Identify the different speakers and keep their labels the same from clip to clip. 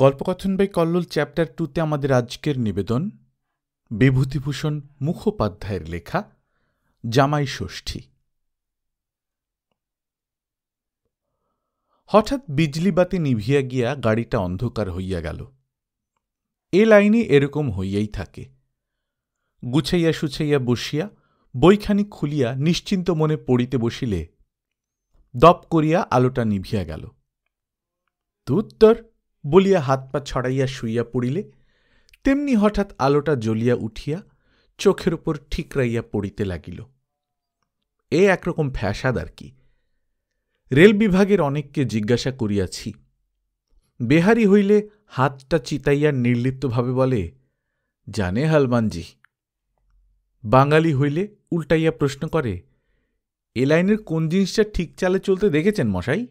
Speaker 1: গল্পকথন by Kallol chapter 2-তে আমাদের আজকের নিবেদন বিভূতিভূষণ মুখোপাধ্যায়ের লেখা জামাই ষষ্ঠী। হঠাৎ বিজলিবাতি নিভিয়া গিয়া গাড়িটা অন্ধকার হইয়া গেল। এ লাইনে এরকম হইয়াই থাকে। গুছাইয়া সুছাইয়া বসিয়া বইখানি খুলিয়া নিশ্চিন্ত মনে পড়িতে বসিলে দপ করিয়া আলোটা নিভিয়া গেল। ধুত্তর বলিয়া হাত পা ছড়াইয়া শুইয়া পড়িলে তেমনি হঠাৎ আলোটা জ্বলিয়া উঠিয়া চোখের উপর ঠিকরাইয়া পড়িতে লাগিল। এ একরকম ফ্যাসাদ আর কি। রেল বিভাগের অনেককে জিজ্ঞাসা করিয়াছি। বেহারি হইলে হাতটা চিতাইয়া নির্লিপ্তভাবে বলে, জানে হালমানজি। বাঙালি হইলে উল্টাইয়া প্রশ্ন করে, এ লাইনের কোন জিনিসটা ঠিক চালে চলতে দেখেছেন মশাই?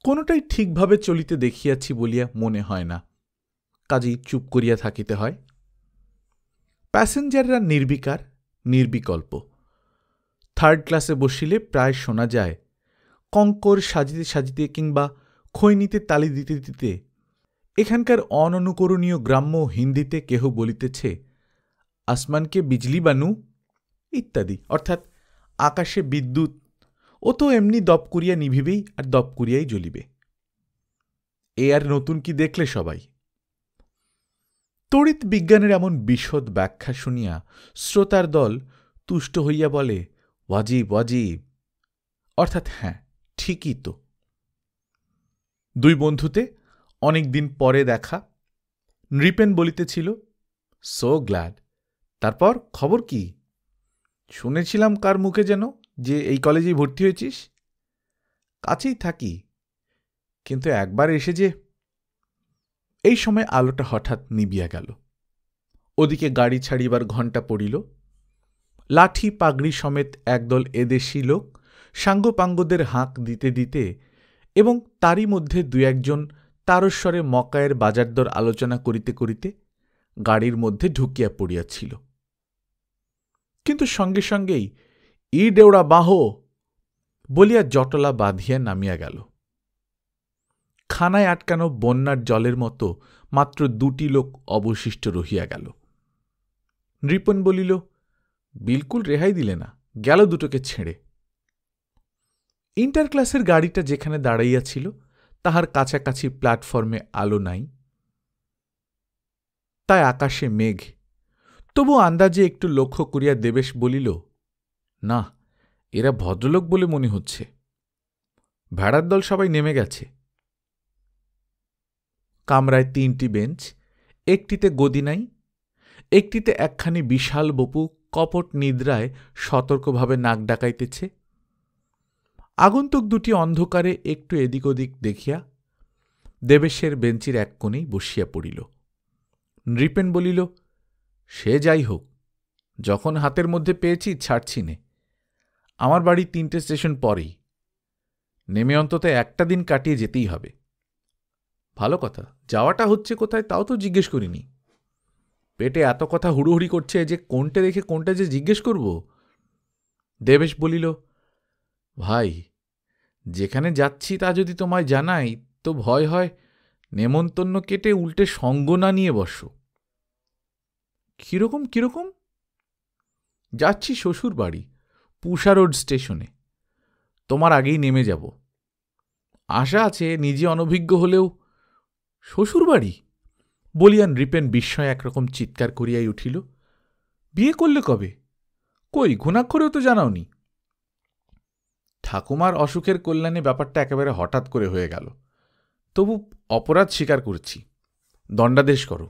Speaker 1: কোনোটাই ঠিকভাবে চলিতে দেখিয়াছি বলিয়া মনে হয় না, কাজেই চুপ করিয়া থাকিতে হয়। প্যাসেঞ্জাররা নির্বিকার, নির্বিকল্প। থার্ড ক্লাসে বসিলে প্রায় শোনা যায় কঙ্কর সাজিতে সাজিতে কিংবা খৈনিতে তালি দিতে দিতে এখানকার অননুকরণীয় গ্রাম্য হিন্দিতে কেহ বলিতেছে, আসমানকে বিজলি বানু ইত্যাদি, অর্থাৎ আকাশে বিদ্যুৎ, ও তো এমনি দপ করিয়া নিভিবেই আর দপ করিয়াই জ্বলিবে। এ আর নতুন কি দেখলে সবাই? তড়িৎ বিজ্ঞানের এমন বিশদ ব্যাখ্যা শুনিয়া শ্রোতার দল তুষ্ট হইয়া বলে, ওয়াজিব ওয়াজিব, অর্থাৎ হ্যাঁ ঠিকই তো। দুই বন্ধুতে অনেক দিন পরে দেখা। নৃপেন বলিতেছিল, সো গ্ল্যাড। তারপর খবর কি? শুনেছিলাম কার মুখে যেন যে এই কলেজেই ভর্তি হয়েছিস। কাছেই থাকি, কিন্তু একবার এসে যে। এই সময় আলোটা হঠাৎ নিবিয়া গেল। ওদিকে গাড়ি ছাড়িবার ঘণ্টা পড়িল। লাঠি পাগড়ি সমেত একদল এদেশী লোক সাঙ্গপাঙ্গদের হাঁক দিতে দিতে এবং তারই মধ্যে দু একজন তারস্বরে মকায়ের বাজারদর আলোচনা করিতে করিতে গাড়ির মধ্যে ঢুকিয়া পড়িয়াছিল। কিন্তু সঙ্গে সঙ্গেই ই দেওড়া বাহো বলিয়া জটলা বাঁধিয়া নামিয়া গেল। খানায় আটকানো বন্যার জলের মতো মাত্র দুটি লোক অবশিষ্ট রহিয়া গেল। নৃপন বলিল, বিলকুল রেহাই দিলে না, গেল দুটোকে ছেড়ে। ইন্টার ক্লাসের গাড়িটা যেখানে দাঁড়াইয়াছিল তাহার কাছাকাছি প্ল্যাটফর্মে আলো নাই, তাই আকাশে মেঘ। তবু আন্দাজে একটু লক্ষ্য করিয়া দেবেশ বলিল, না, এরা ভদ্রলোক বলে মনে হচ্ছে। ভেড়ার দল সবাই নেমে গেছে। কামরায় 3টি বেঞ্চ, একটিতে গদি নাই, একটিতে একখানি বিশাল বপু কপট নিদ্রায় সতর্কভাবে নাক ডাকাইতেছে। আগন্তুক দুটি অন্ধকারে একটু এদিক ওদিক দেখিয়া দেবেশের বেঞ্চির এক কোণেই বসিয়া পড়িল। নৃপেন বলিল, সে যাই হোক, যখন হাতের মধ্যে পেয়েছি ছাড়ছি নে। আমার বাড়ি 3টে স্টেশন পরেই, নেমে অন্তত একটা দিন কাটিয়ে যেতেই হবে। ভালো কথা, যাওয়াটা হচ্ছে কোথায় তাও তো জিজ্ঞেস করিনি। পেটে এত কথা হুড়োহুড়ি করছে যে কোনটা রেখে কোনটা যে জিজ্ঞেস করব। দেবেশ বলিল, ভাই, যেখানে যাচ্ছি তা যদি তোমায় জানাই তো ভয় হয় নেমন্তন্ন কেটে উল্টে সঙ্গ না নিয়ে বসো। কিরকম কিরকম? যাচ্ছি শ্বশুর বাড়ি, পুষা রোড স্টেশনে। তোমার আগেই নেমে যাব। আশা আছে নিজে অনভিজ্ঞ হলেও। শ্বশুর বাড়ি বলিয়া নৃপেন বিস্ময় একরকম চিৎকার করিয়াই উঠিল, বিয়ে করলে কবে? কই ঘুণাক্ষরেও তো জানাওনি। ঠাকুমার অসুখের কল্যাণে ব্যাপারটা একেবারে হঠাৎ করে হয়ে গেল। তবু অপরাধ স্বীকার করছি, দণ্ডাদেশ করো।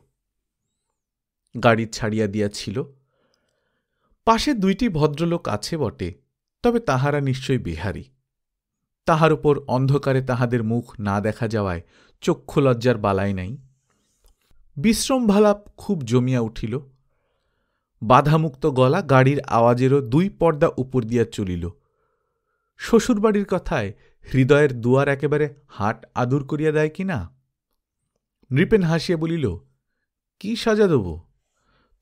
Speaker 1: গাড়ি ছাড়িয়া দিয়াছিল। পাশে 2টি ভদ্রলোক আছে বটে, তবে তাহারা নিশ্চয়ই বিহারী। তাহার উপর অন্ধকারে তাহাদের মুখ না দেখা যাওয়ায় চক্ষু লজ্জার বালাই নাই। বিশ্রমভালাপ খুব জমিয়া উঠিল। বাধামুক্ত গলা গাড়ির আওয়াজেরও 2 পর্দা উপর দিয়া চলিল। শ্বশুরবাড়ির কথায় হৃদয়ের দুয়ার একেবারে হাট আদুর করিয়া দেয় কি না। নৃপেন হাসিয়া বলিল, কি সাজা দেব?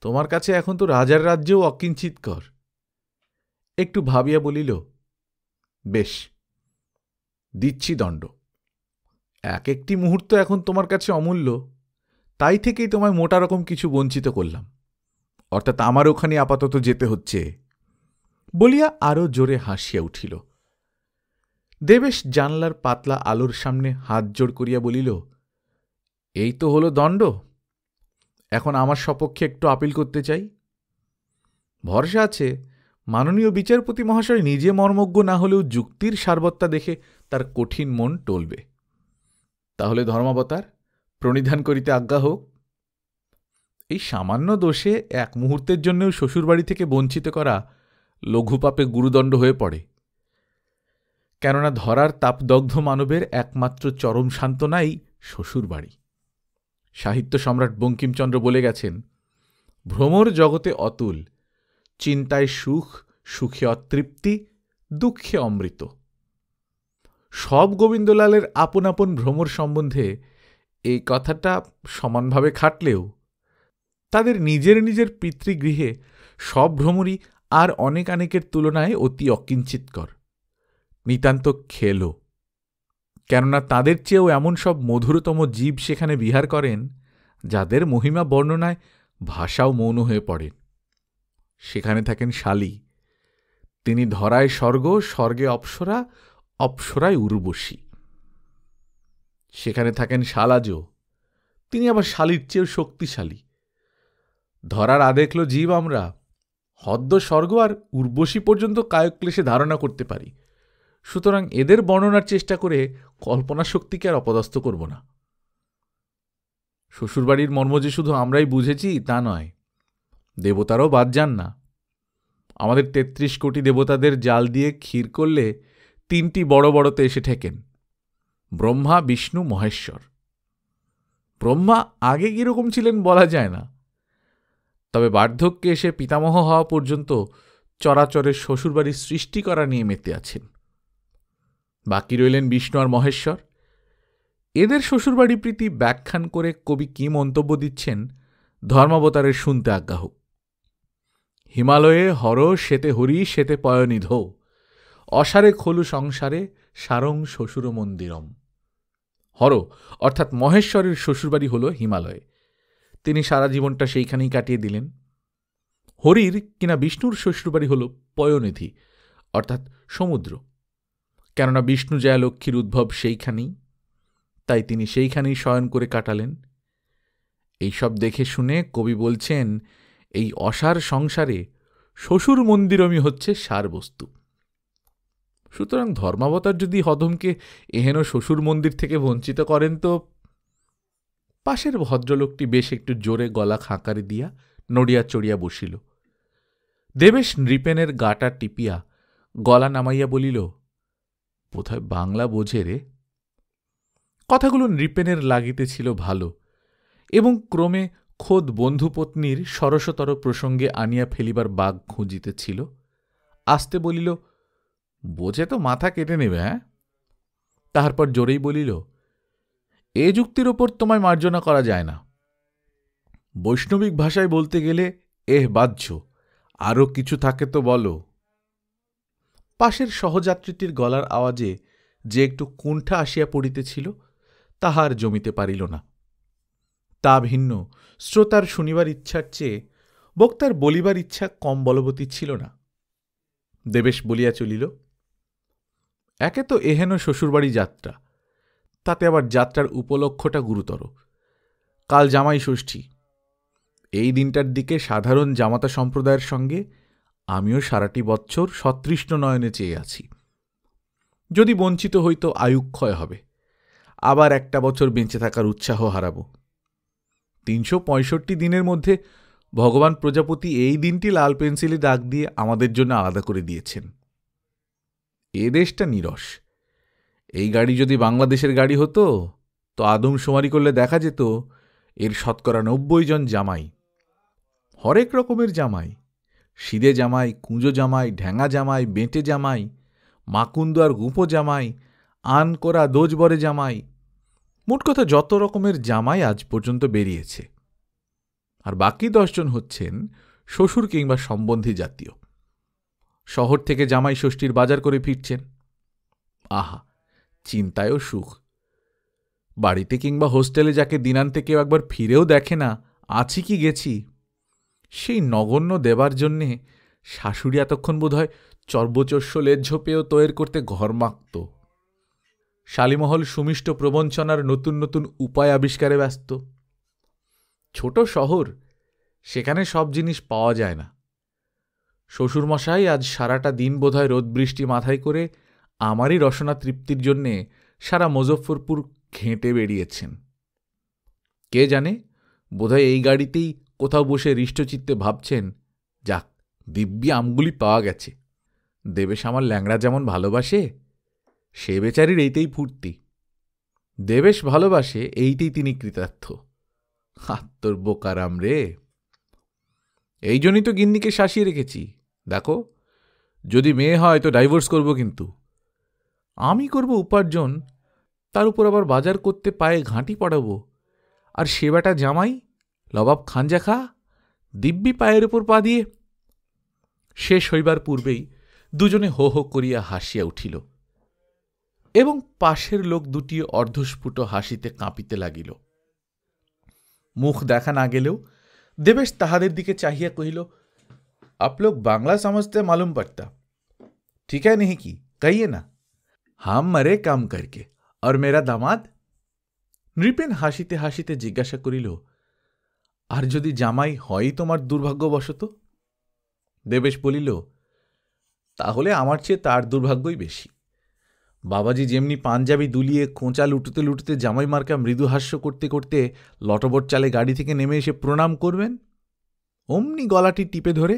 Speaker 1: তোমার কাছে এখন তো রাজার রাজ্যেও অকিঞ্চিৎকর। একটু ভাবিয়া বলিল, বেশ, দিচ্ছি দণ্ড। এক একটি মুহূর্ত এখন তোমার কাছে অমূল্য, তাই থেকেই তোমায় মোটা রকম কিছু বঞ্চিত করলাম, অর্থাৎ আমার ওখানে আপাতত যেতে হচ্ছে, বলিয়া আরও জোরে হাসিয়া উঠিল। দেবেশ জানলার পাতলা আলোর সামনে হাত জোড় করিয়া বলিল, এই তো হলো দণ্ড। এখন আমার সপক্ষে একটু আপিল করতে চাই। ভরসা আছে মাননীয় বিচারপতি মহাশয় নিজে মর্মজ্ঞ না হলেও যুক্তির সারবত্তা দেখে তার কঠিন মন টলবে। তাহলে ধর্মাবতার প্রণিধান করিতে আজ্ঞা হোক। এই সামান্য দোষে এক মুহূর্তের জন্যও শ্বশুরবাড়ি থেকে বঞ্চিত করা লঘুপাপে গুরুদণ্ড হয়ে পড়ে। কেননা ধরার তাপদগ্ধ মানবের একমাত্র চরম সান্ত্বনাই শ্বশুরবাড়ি। সাহিত্য সম্রাট বঙ্কিমচন্দ্র বলে গেছেন, ভ্রমর জগতে অতুল, চিন্তায় সুখ, সুখে অতৃপ্তি, দুঃখে অমৃত। সব গোবিন্দলালের আপন আপন ভ্রমর সম্বন্ধে এই কথাটা সমানভাবে খাটলেও তাদের নিজের নিজের পিতৃগৃহে সব ভ্রমরই আর অনেকের তুলনায় অতি অকিঞ্চিতকর, নিতান্ত খেলো। কেননা তাদের চেয়েও এমন সব মধুরতম জীব সেখানে বিহার করেন যাদের মহিমা বর্ণনায় ভাষাও মৌন হয়ে পড়েন। সেখানে থাকেন শালী, তিনি ধরায় স্বর্গ, স্বর্গে অপ্সরা, অপ্সরায় উর্বশী। সেখানে থাকেন শালাজ, তিনি আবার শালীর চেয়েও শক্তিশালী। ধরার আদেকল জীব আমরা হদ্দ স্বর্গ আর উর্বশী পর্যন্ত কায়ক্লেশে ধারণা করতে পারি। সুতরাং এদের বর্ণনার চেষ্টা করে কল্পনা শক্তিকে আর অপদস্থ করব না। শ্বশুরবাড়ির মর্ম যে শুধু আমরাই বুঝেছি তা নয়, দেবতারাও বাদ যান না। আমাদের ৩৩ কোটি দেবতাদের জাল দিয়ে ক্ষীর করলে ৩টি বড় বড়তে এসে ঠেকেন, ব্রহ্মা, বিষ্ণু, মহেশ্বর। ব্রহ্মা আগে কীরকম ছিলেন বলা যায় না, তবে বার্ধক্যে এসে পিতামহ হওয়া পর্যন্ত চরাচরের শ্বশুরবাড়ির সৃষ্টি করা নিয়ে মেতে আছেন। বাকি রইলেন বিষ্ণু আর মহেশ্বর। এদের শ্বশুরবাড়ি প্রীতি ব্যাখ্যান করে কবি কি মন্তব্য দিচ্ছেন ধর্মাবতারের শুনতে আজ্ঞা হোক। হিমালয়ে হর শ্বেতে হরি শ্বেতে পয়নিধ, অসারে খলু সংসারে সারং শ্বশুর মন্দিরম। হর অর্থাৎ মহেশ্বরের শ্বশুরবাড়ি হল হিমালয়ে, তিনি সারা জীবনটা সেইখানেই কাটিয়ে দিলেন। হরির কিনা বিষ্ণুর শ্বশুরবাড়ি হল পয়নিধি অর্থাৎ সমুদ্র, কেননা বিষ্ণু জয়া লক্ষ্মীর উদ্ভব সেইখানেই, তাই তিনি সেইখানেই শয়ন করে কাটালেন। এইসব দেখে শুনে কবি বলছেন, এই অসার সংসারে শ্বশুর মন্দিরমই হচ্ছে সারবস্তু। সুতরাং ধর্মাবতার যদি হদমকে এহেন শ্বশুর মন্দির থেকে বঞ্চিত করেন তো পাশের ভদ্রলোকটি বেশ একটু জোরে গলা খাঁকারি দিয়া নড়িয়া চড়িয়া বসিল। দেবেশ নৃপেনের গাটা টিপিয়া গলা নামাইয়া বলিল, বোধহয় বাংলা বোঝে রে। কথাগুলো নৃপেনের লাগিতেছিল ভালো এবং ক্রমে খোদ বন্ধুপত্নীর সরসতর প্রসঙ্গে আনিয়া ফেলিবার বাগ খুঁজিতেছিল। আস্তে বলিল, বোঝে তো মাথা কেটে নেবে। হ্যাঁ, তাহার পর জোরেই বলিল, এ যুক্তির ওপর তোমায় মার্জনা করা যায় না। বৈষ্ণবিক ভাষায় বলতে গেলে বাহ্য, আরও কিছু থাকে তো বলো। পাশের সহযাত্রীটির গলার আওয়াজে যে একটু কুণ্ঠা আসিয়া পড়িতেছিল তাহার জমিতে পারিল না। তা ভিন্ন শ্রোতার শুনিবার ইচ্ছার চেয়ে বক্তার বলিবার ইচ্ছা কম বলবতী ছিল না। দেবেশ বলিয়া চলিল, একে তো এহেন শ্বশুরবাড়ি যাত্রা, তাতে আবার যাত্রার উপলক্ষটা গুরুতর। কাল জামাই ষষ্ঠী, এই দিনটার দিকে সাধারণ জামাতা সম্প্রদায়ের সঙ্গে আমিও সারাটি বৎসর সতৃষ্ণ নয়নে চেয়ে আছি। যদি বঞ্চিত হইত আয়ুক্ষয় হবে, আবার একটা বছর বেঁচে থাকার উৎসাহ হারাব। ৩৬৫ দিনের মধ্যে ভগবান প্রজাপতি এই দিনটি লাল পেন্সিলে দাগ দিয়ে আমাদের জন্য আলাদা করে দিয়েছেন। এ দেশটা নিরস। এই গাড়ি যদি বাংলাদেশের গাড়ি হতো তো আদমশুমারি করলে দেখা যেত এর শতকরা ৯০ জন জামাই, হরেক রকমের জামাই, সিদে জামাই, কুঁজো জামাই, ঢ্যাঙা জামাই, বেঁটে জামাই, মাকুন্দ আর গুঁপো জামাই, আন করা দোজবরে জামাই, মোট কথা যত রকমের জামাই আজ পর্যন্ত বেরিয়েছে। আর বাকি ১০ জন হচ্ছেন শ্বশুর কিংবা সম্বন্ধী জাতীয়। শহর থেকে জামাই ষষ্ঠীর বাজার করে ফিরছেন। আহা, চিন্তায়ও সুখ। বাড়িতে কিংবা হোস্টেলে যাকে দিনান্তে কেউ একবার ফিরেও দেখে না আছি কি গেছি, সেই নগণ্য দেবার জন্যে শাশুড়ি এতক্ষণ বোধহয় চর্বচস্য লেজ ঝোপেও তৈরি করতে ঘর মাখত। শালিমহল সুমিষ্ট প্রবঞ্চনার নতুন নতুন উপায় আবিষ্কারে ব্যস্ত। ছোট শহর, সেখানে সব জিনিস পাওয়া যায় না। শ্বশুরমশাই আজ সারাটা দিন বোধহয় রোদ বৃষ্টি মাথায় করে আমারই রসনা তৃপ্তির জন্যে সারা মুজফ্ফরপুর ঘেঁটে বেরিয়েছেন। কে জানে, বোধহয় এই গাড়িতেই কোথাও বসে হৃষ্টচিত্তে ভাবছেন, যাক দিব্যি আমগুলি পাওয়া গেছে। দেবেশ আমার ল্যাংড়া যেমন ভালোবাসে, সে বেচারির এইতেই ফুর্তি। দেবেশ ভালোবাসে, এইতেই তিনি কৃতার্থ। তোর বোকারাম রে! এই জন্যই তো গিন্নিকে শাসিয়ে রেখেছি। দেখো, যদি মেয়ে হয় তো ডাইভোর্স করব, কিন্তু আমি করব উপার্জন, তার উপর আবার বাজার করতে পায়ে ঘাঁটি পড়াবো, আর সে বেটা জামাই লবাব খাঞ্জা খা দিব্যি পায়ের উপর পা দিয়ে। শেষ হইবার পূর্বেই দুজনে হো হো করিয়া হাসিয়া উঠিল এবং পাশের লোক দুটি অর্ধস্ফুট হাসিতে কাঁপিতে লাগিল। মুখ দেখা না গেলেও দেবেশ তাহাদের দিকে চাহিয়া কহিল, আপ লোক বাংলা সমঝতে মালুম পড়তা, ঠিক है नहीं কি কহিয়ে না, হাম মরে কাম করকে আর মেরা দামাদ। নৃপেন হাসিতে হাসিতে জিজ্ঞাসা করিল, আর যদি জামাই হয় তোমার দুর্ভাগ্যবশত? দেবেশ বলিল, তাহলে আমার চেয়ে তার দুর্ভাগ্যই বেশি। বাবাজি যেমনি পাঞ্জাবি দুলিয়ে খোঁচা লুটুতে লুটুতে জামাই মার্কা মৃদু হাস্য করতে করতে লটবট চালে গাড়ি থেকে নেমে এসে প্রণাম করবেন, অমনি গলাটি টিপে ধরে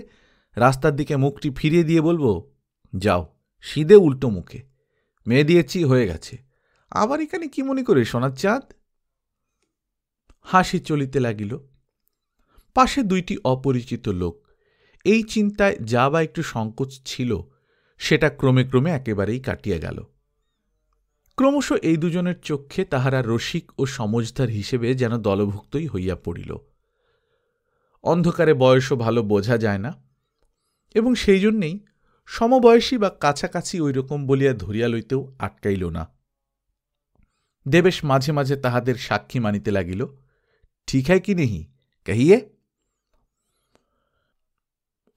Speaker 1: রাস্তার দিকে মুখটি ফিরিয়ে দিয়ে বলবো, যাও সিধে উল্টো মুখে, মেয়ে দিয়েছি, হয়ে গেছে, আবার এখানে কি মনে করে সোনার চাঁদ? হাসি চলিতে লাগিল। পাশে দুইটি অপরিচিত লোক। এই চিন্তায় যা বা একটু সংকোচ ছিল, সেটা ক্রমে ক্রমে একেবারেই কাটিয়া গেল। ক্রমশ এই দুজনের চক্ষে তাহারা রসিক ও সমঝদার হিসেবে যেন দলভুক্তই হইয়া পড়িল। অন্ধকারে বয়সও ভালো বোঝা যায় না, এবং সেই জন্যেই সমবয়সী বা কাছাকাছি ওই রকম বলিয়া ধরিয়া লইতেও আটকাইল না। দেবেশ মাঝে মাঝে তাহাদের সাক্ষী মানিতে লাগিল, ঠিক হয় কি নেহি কহিয়ে।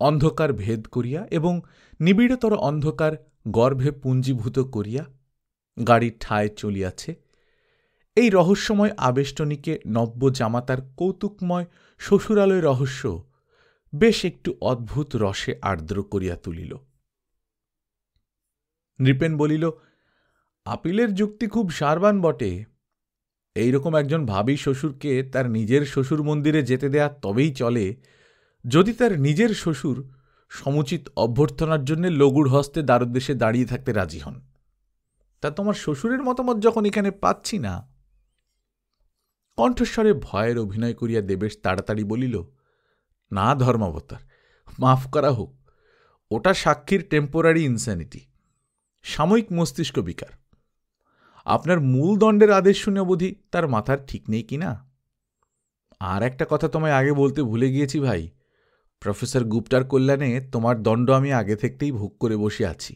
Speaker 1: অন্ধকার ভেদ করিয়া এবং নিবিড়তর অন্ধকার গর্ভে পুঞ্জীভূত করিয়া গাড়ি ঠায় চলিয়াছে। এই রহস্যময় আবেষ্টনীকে নব্য জামাতার কৌতুকময় শ্বশুরালয় রহস্য বেশ একটু অদ্ভুত রসে আর্দ্র করিয়া তুলিল। নৃপেন বলিল, আপিলের যুক্তি খুব সারবান বটে। এইরকম একজন ভাবী শ্বশুরকে তার নিজের শ্বশুর মন্দিরে যেতে দেয়া তবেই চলে, যদি তার নিজের শ্বশুর সমুচিত অভ্যর্থনার জন্য লগুড় হস্তে দ্বারোদ্দেশে দাঁড়িয়ে থাকতে রাজি হন। তা তোমার শ্বশুরের মতামত যখন এখানে পাচ্ছি না। কণ্ঠস্বরে ভয়ের অভিনয় করিয়া দেবেশ তাড়াতাড়ি বলিল, না ধর্মাবতার, মাফ করা হোক, ওটা সাক্ষীর টেম্পোরারি ইনস্যানিটি, সাময়িক মস্তিষ্ক বিকার। আপনার মূল দণ্ডের আদেশ শুনে অবধি তার মাথার ঠিক নেই কিনা। আর একটা কথা তোমায় আগে বলতে ভুলে গিয়েছি ভাই, প্রফেসর গুপ্তার কল্যাণে তোমার দণ্ড আমি আগে থাকতেই ভোগ করে বসে আছি।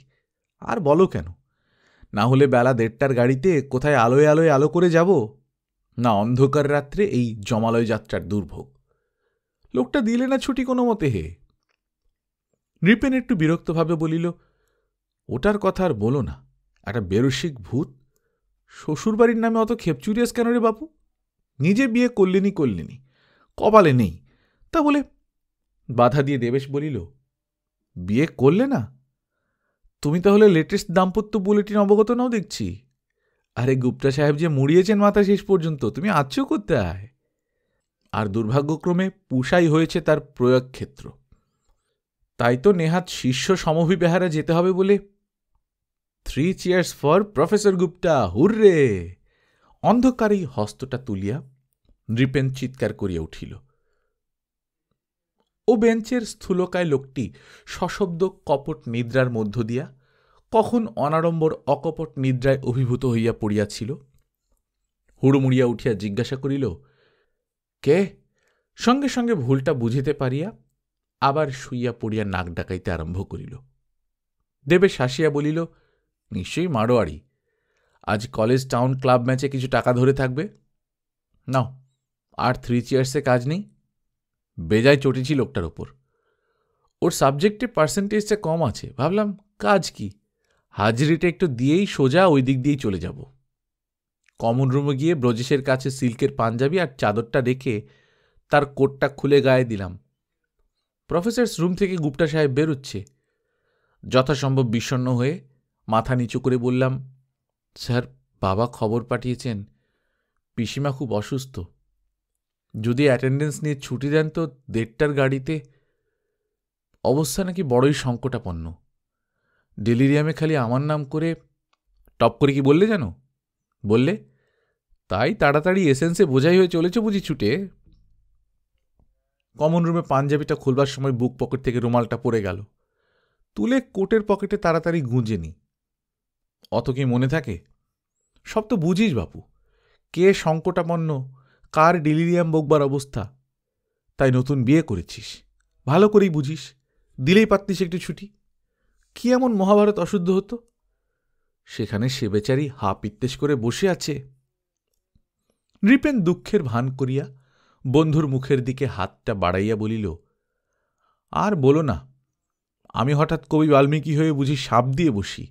Speaker 1: আর বলো কেন, না হলে বেলা 1:30টার গাড়িতে কোথায় আলোয় আলোয় আলো করে যাব, না অন্ধকার রাত্রে এই জমালয় যাত্রার দুর্ভোগ। লোকটা দিলে না ছুটি কোনো মতে হে। নৃপেন একটু বিরক্তভাবে বলিল, ওটার কথা আর বলো না, একটা বেরসিক ভূত। শ্বশুরবাড়ির নামে অত খেপচুরিয়াস কেন রে বাপু? নিজে বিয়ে করলেনি কপালে নেই, তা বলে। বাধা দিয়ে দেবেশ বলিল, বিয়ে করলে না? তুমি তাহলে লেটেস্ট দাম্পত্য বুলেটিন অবগত নাও দেখছি। আরে গুপ্তা সাহেব যে মুড়িয়েছেন মাথা শেষ পর্যন্ত, তুমি আচ্ছো করতে আয়। আর দুর্ভাগ্যক্রমে পুষাই হয়েছে তার প্রয়োগ ক্ষেত্র। তাই তো নেহাত শিষ্য সমভিবেহারে যেতে হবে বলে। 3 cheers for professor Gupta, hurray! অন্ধকারেই হস্তটা তুলিয়া নৃপেন চিৎকার করিয়া উঠিল। ও বেঞ্চের স্থূলকায় লোকটি সশব্দ কপট নিদ্রার মধ্য দিয়া কখন অনাড়ম্বর অকপট নিদ্রায় অভিভূত হইয়া পড়িয়াছিল। হুড়মুড়িয়া উঠিয়া জিজ্ঞাসা করিল, কে? সঙ্গে সঙ্গে ভুলটা বুঝিতে পারিয়া আবার শুইয়া পড়িয়া নাক ডাকাইতে আরম্ভ করিল। দেবেশ হাসিয়া বলিল, নিশ্চয়ই মারোয়ারি। আজ কলেজ টাউন ক্লাব ম্যাচে কিছু টাকা ধরে থাকবে। নাও, আর 3 চেয়ার্সে কাজ নেই। বেজায় চটেছি লোকটার ওপর। ওর সাবজেক্টে পার্সেন্টেজটা কম আছে। ভাবলাম কাজ কি, হাজিরিটা একটু দিয়েই সোজা ওই দিক দিয়েই চলে যাব। কমন রুমে গিয়ে ব্রজেশের কাছে সিল্কের পাঞ্জাবি আর চাদরটা রেখে তার কোটটা খুলে গায়ে দিলাম। প্রফেসরস রুম থেকে গুপ্তা সাহেব বেরোচ্ছে। যথাসম্ভব বিষণ্ণ হয়ে মাথা নিচু করে বললাম, স্যার, বাবা খবর পাঠিয়েছেন পিসিমা খুব অসুস্থ। যদি অ্যাটেন্ডেন্স নিয়ে ছুটি দেন তো 1:30টার গাড়িতে। অবস্থা নাকি বড়ই সংকটাপন্ন। ডেলিরিয়ামে খালি আমার নাম করে। টপ করে কি বললে জানো? বললে, তাই তাড়াতাড়ি এসেন্সে বোঝাই হয়ে চলেছ বুঝি ছুটে। কমন রুমে পাঞ্জাবিটা খুলবার সময় বুক পকেট থেকে রুমালটা পড়ে গেল। তুলে কোটের পকেটে তাড়াতাড়ি গুঁজে নি। অত কি মনে থাকে? সব তো বুঝিস বাপু, কে সংকটাপন্ন, কার ডেলিরিয়াম বকবার অবস্থা। তাই নতুন বিয়ে করেছিস, ভালো করেই বুঝিস। দিলেই পারতিস একটু ছুটি। কি এমন মহাভারত অশুদ্ধ হতো? সেখানে সে বেচারি হা পিত্তেশ করে বসে আছে। নৃপেন দুঃখের ভান করিয়া বন্ধুর মুখের দিকে হাতটা বাড়াইয়া বলিল, আর বলো না, আমি হঠাৎ কবি বাল্মীকি হয়ে বুঝি সাপ দিয়ে বসি।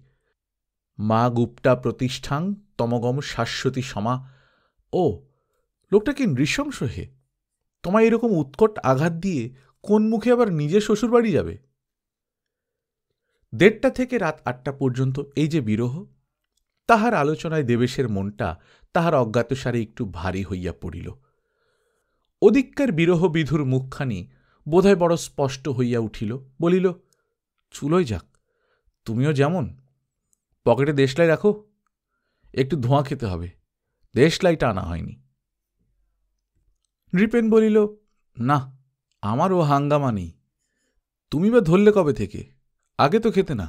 Speaker 1: মা গুপ্তা প্রতিষ্ঠাং তমগম শাশ্বতী সমা। ও, লোকটা কি নৃশংস হে! তোমায় এরকম উৎকট আঘাত দিয়ে কোন মুখে আবার নিজে শ্বশুরবাড়ি যাবে? 1:30 থেকে রাত 8টা পর্যন্ত এই যে বিরহ, তাহার আলোচনায় দেবেশের মনটা তাহার অজ্ঞাতসারে একটু ভারী হইয়া পড়িল। অধিককার বিরহ বিধুর মুখখানি বোধহয় বড় স্পষ্ট হইয়া উঠিল। বলিল, চুলোয় যাক, তুমিও যেমন। পকেটে দেশলাই রাখো, একটু ধোঁয়া খেতে হবে। দেশলাইটা আনা হয়নি। নৃপেন বলিল, না, আমার ও হাঙ্গামা নেই। তুমি বা ধরলে কবে থেকে? আগে তো খেতে না।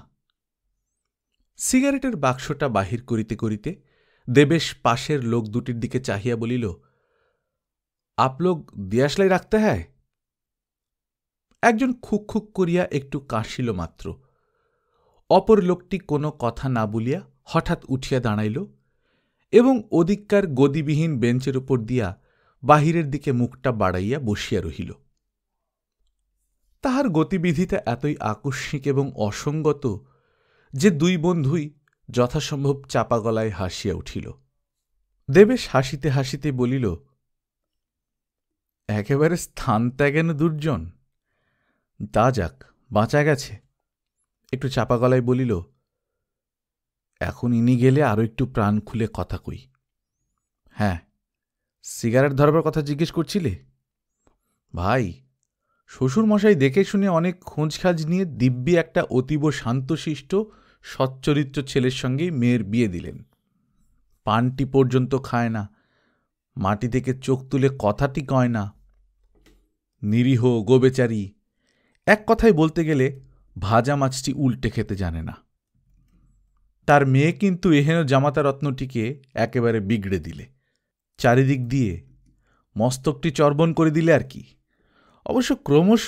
Speaker 1: সিগারেটের বাক্সটা বাহির করিতে করিতে দেবেশ পাশের লোক দুটির দিকে চাহিয়া বলিল, আপ লোক দিয়াশলাই রাখতে হ্যায়? একজন খুক খুক করিয়া একটু কাশিল মাত্র। অপর লোকটি কোনো কথা না বলিয়া হঠাৎ উঠিয়া দাঁড়াইল এবং ওদিককার গদিবিহীন বেঞ্চের উপর দিয়া বাহিরের দিকে মুখটা বাড়াইয়া বসিয়া রহিল। তাহার গতিবিধিটা এতই আকস্মিক এবং অসঙ্গত যে দুই বন্ধুই যথাসম্ভব চাপা গলায় হাসিয়া উঠিল। দেবেশ হাসিতে হাসিতে বলিল, একেবারে স্থান ত্যাগেন দুর্জন। তা যাক, বাঁচা গেছে। একটু চাপা গলায় বলিল, এখন ইনি গেলে আরো একটু প্রাণ খুলে কথা কই। হ্যাঁ, সিগারেট ধরবার কথা জিজ্ঞেস করছিলে? ভাই, শ্বশুরমশাই দেখে শুনে অনেক খোঁজখাজ নিয়ে দিব্যি একটা অতীব শান্তশিষ্ট সচ্চরিত্র ছেলের সঙ্গেই মেয়ের বিয়ে দিলেন। পানটি পর্যন্ত খায় না, মাটি থেকে চোখ তুলে কথাটি কয় না। নিরীহ গোবেচারী, এক কথায় বলতে গেলে ভাজা মাছটি উল্টে খেতে জানে না। তার মেয়ে কিন্তু এহেন জামাতা রত্নটিকে একেবারে বিগড়ে দিলে, চারিদিক দিয়ে মস্তকটি চর্বণ করে দিলে আর কি। অবশ্য ক্রমশ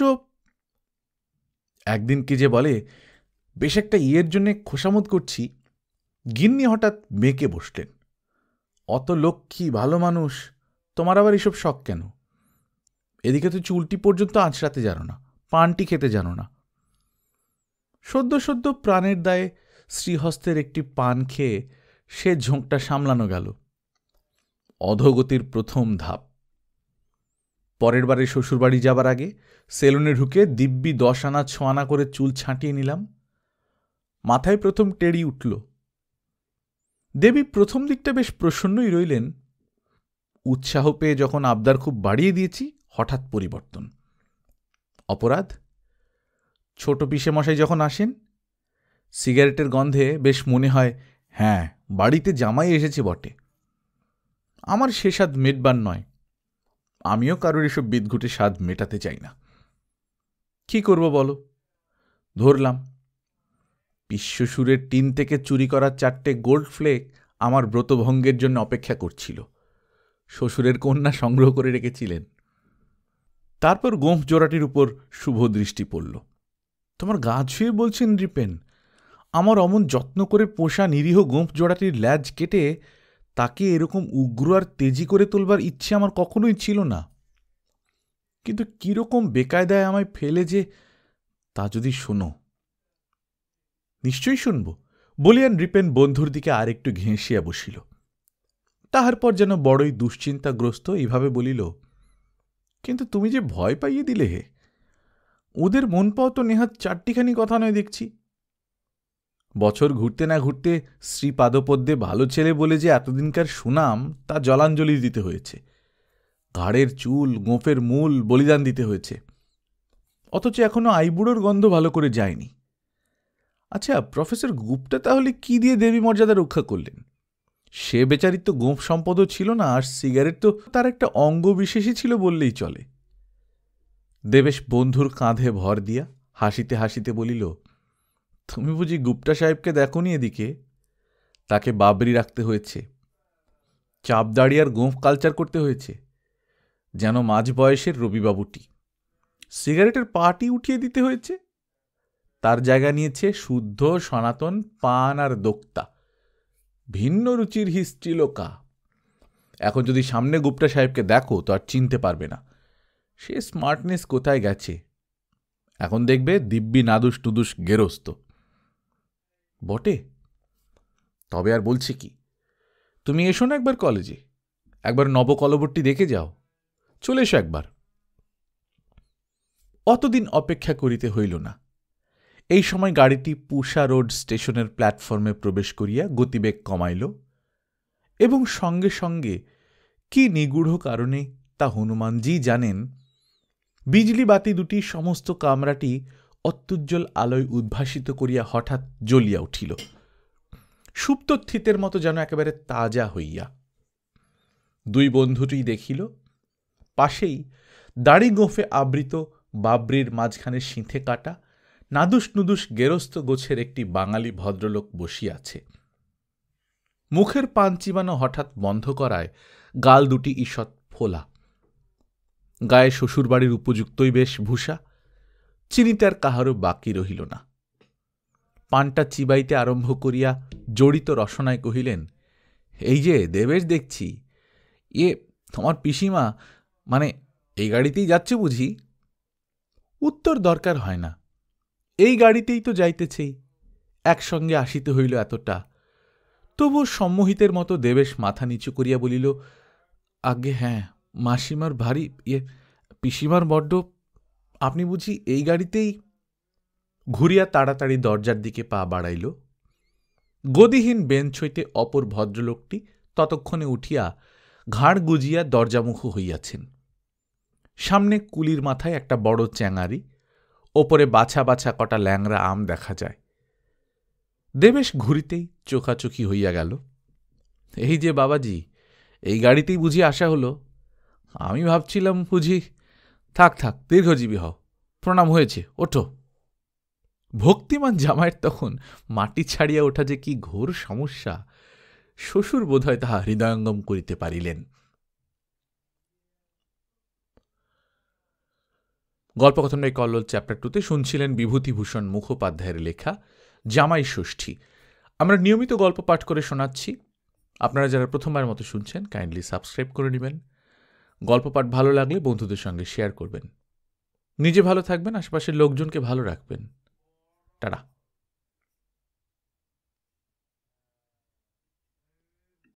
Speaker 1: একদিন কি যে বলে, বেশ একটা ইয়ের জন্যে খোসামত করছি, গিন্নি হঠাৎ মেয়েকে বসলেন, অত লক্ষ্মী ভালো মানুষ, তোমার আবার এসব শখ কেন? এদিকে তো চুলটি পর্যন্ত আঁচড়াতে জানো না, পানটি খেতে জানো না। সদ্য সদ্য প্রাণের দায়ে শ্রীহস্তের একটি পান খেয়ে সে ঝোঁকটা সামলানো গেল। অধোগতির প্রথম ধাপ। পরের বারে শ্বশুরবাড়ি যাবার আগে সেলুনে ঢুকে দিব্যি 10 আনা 6 আনা করে চুল ছাঁটিয়ে নিলাম। মাথায় প্রথম টেড়ি উঠল। দেবী প্রথম দিকটা বেশ প্রসন্নই রইলেন। উৎসাহ পেয়ে যখন আবদার খুব বাড়িয়ে দিয়েছি, হঠাৎ পরিবর্তন। অপরাধ? ছোট পিসে মশাই যখন আসেন, সিগারেটের গন্ধে বেশ মনে হয়, হ্যাঁ, বাড়িতে জামাই এসেছে বটে। আমার সে স্বাদ মেটবার নয়। আমিও কারোর এসব বিদঘুটে স্বাদ মেটাতে চাই না। কি করব বলো? ধরলাম। বিশ্বসুরের টিন থেকে চুরি করা 4টে গোল্ড ফ্লেক আমার ব্রতভঙ্গের জন্য অপেক্ষা করছিল। শ্বশুরের কন্যা সংগ্রহ করে রেখেছিলেন। তারপর গোঁফ জোড়াটির উপর শুভ দৃষ্টি পড়ল। তোমার গা ছুঁয়ে বলছেন নৃপেন, আমার অমন যত্ন করে পোষা নিরীহ গোঁফ জোড়াটির ল্যাজ কেটে তাকে এরকম উগ্র আর তেজি করে তোলবার ইচ্ছে আমার কখনোই ছিল না। কিন্তু কিরকম বেকায়দায় আমায় ফেলে যে, তা যদি শোনো। নিশ্চয়ই শুনব বলিয়া নৃপেন বন্ধুর দিকে আর একটু ঘেঁষিয়া বসিল। তাহার পর যেন বড়ই দুশ্চিন্তাগ্রস্ত এইভাবে বলিল, কিন্তু তুমি যে ভয় পাইয়ে দিলে হে, ওদের মন পাও তো নেহাত চারটিখানি কথা নয় দেখছি। বছর ঘুরতে না ঘুরতে শ্রীপাদপদ্মে ভালো ছেলে বলে যে এতদিনকার সুনাম, তা জলাঞ্জলি দিতে হয়েছে। ঘাড়ের চুল, গোঁফের মূল বলিদান দিতে হয়েছে, অথচ এখনো আইবুড়োর গন্ধ ভালো করে যায়নি। আচ্ছা, প্রফেসর গুপ্তা তাহলে কি দিয়ে দেবী মর্যাদা রক্ষা করলেন? সে বেচারির তো গোঁফ সম্পদও ছিল না, আর সিগারেট তো তার একটা অঙ্গ বিশেষই ছিল বললেই চলে। দেবেশ বন্ধুর কাঁধে ভর দিয়া হাসিতে হাসিতে বলিল, তুমি বুঝি গুপ্তা সাহেবকে দেখোনি এদিকে? তাকে বাবরি রাখতে হয়েছে, চাপদাড়ি আর গোঁফ কালচার করতে হয়েছে, যেন মাঝ বয়সের রবিবাবুটি। সিগারেটের পাটি উঠিয়ে দিতে হয়েছে, তার জায়গা নিয়েছে শুদ্ধ সনাতন পান আর দোক্তা। ভিন্ন রুচির হিস্ট্রিলোকা। এখন যদি সামনে গুপ্তা সাহেবকে দেখো তো আর চিনতে পারবে না। সে স্মার্টনেস কোথায় গেছে? এখন দেখবে দিব্যি নাদুস টুদুস গেরস্ত। বটে, তবে আর বলছি কি, তুমি এসো না একবার কলেজে, একবার নবকলবরটি দেখে যাও। চলে এসো একবার। অতদিন অপেক্ষা করিতে হইল না। এই সময় গাড়িটি পুষা রোড স্টেশনের প্ল্যাটফর্মে প্রবেশ করিয়া গতিবেগ কমাইল, এবং সঙ্গে সঙ্গে কি নিগূঢ় কারণে তা হনুমানজি জানেন, বিজলি বাতি দুটি সমস্ত কামরাটি অত্যুজ্জ্বল আলোয় উদ্ভাসিত করিয়া হঠাৎ জ্বলিয়া উঠিল, সুপ্ত থিতের মতো যেন একেবারে তাজা হইয়া। দুই বন্ধুটি দেখিল পাশেই দাড়ি গোঁফে আবৃত বাবরির মাঝখানে সিঁথে কাটা নাদুস নুদুস গেরস্ত গোছের একটি বাঙালি ভদ্রলোক বসিয়াছে। মুখের পান চিবানো হঠাৎ বন্ধ করায় গাল দুটি ঈষৎ ফোলা। গায়ে শ্বশুরবাড়ির উপযুক্তই বেশ ভূষা, চিনিতে আর কাহারও বাকি রহিল না। পানটা চিবাইতে আরম্ভ করিয়া জড়িত রসনায় কহিলেন, এই যে দেবেশ দেখছি, তোমার পিসিমা মানে এই গাড়িতেই যাচ্ছে বুঝি? উত্তর দরকার হয় না, এই গাড়িতেই তো যাইতেছেই, একসঙ্গে আসিতে হইল এতটা। তবু সম্মোহিতের মতো দেবেশ মাথা নিচু করিয়া বলিল, আজ্ঞে হ্যাঁ, মাসিমার ভারী পিসিমার বড্ড। আপনি বুঝি এই গাড়িতেই? ঘুরিয়া তাড়াতাড়ি দরজার দিকে পা বাড়াইল। গদিহীন বেঞ্চ হইতে অপর ভদ্রলোকটি ততক্ষণে উঠিয়া ঘাড় গুজিয়া দরজামুখ হইয়াছেন। সামনে কুলির মাথায় একটা বড় চ্যাঙারি, ওপরে বাছা বাছা কটা ল্যাংড়া আম দেখা যায়। দেবেশ ঘুরিতেই চোখাচোখি হইয়া গেল। এই যে বাবাজি, এই গাড়িতেই বুঝি আসা হলো? আমি ভাবছিলাম বুঝি। থাক থাক, দীর্ঘজীবী হও, প্রণাম হয়েছে, ওঠো। ভক্তিমান জামাইয়ের তখন মাটি ছাড়িয়া ওঠা যে কি ঘোর সমস্যা, শ্বশুর বোধহয় তাহা হৃদয়ঙ্গম করিতে পারিলেন। গল্পকথন এই কল্লোল চ্যাপ্টার 2-তে শুনছিলেন বিভূতিভূষণ মুখোপাধ্যায়ের লেখা জামাই ষষ্ঠী। আমরা নিয়মিত গল্প পাঠ করে শোনাচ্ছি। আপনারা যারা প্রথমবার মতো শুনছেন, কাইন্ডলি সাবস্ক্রাইব করে নেবেন। গল্প পাঠ ভালো লাগলে বন্ধুদের সঙ্গে শেয়ার করবেন। নিজে ভালো থাকবেন, আশেপাশের লোকজনকে ভালো রাখবেন। টাটা।